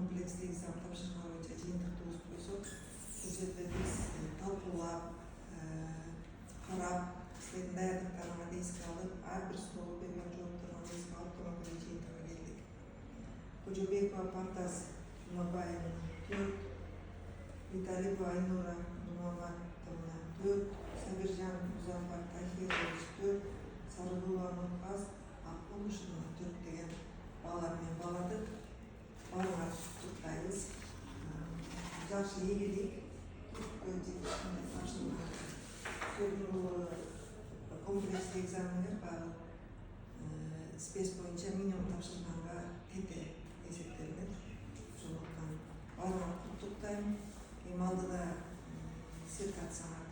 комплекстик экзамен тапшырган боюнча жыйынтыктыбыз койсок, бул жерде биз талкуулап, карап, силердин даярдыктарыңарды эске алып, ар бир суроого берген жоопторуңду эске алып, томок менен жыйынтыкка келдик. Кожобекова Партаз Жумабаевна 4, Виталикова Айнура Нурмаматовна 4, Сабиржан Музафар Тахирович 4, Сарыгулова Нурказ Акулушина 4 деген балар менен бааладык. Баарыңарды куттуктайбыз. Жакшы ээлик, комплекстик экзамендер баары спец боюнча минимум тапшырганга тете эсептелинет. Ошондуктан баарыңарды куттуктайм. Эми алдыда диссертацияңарды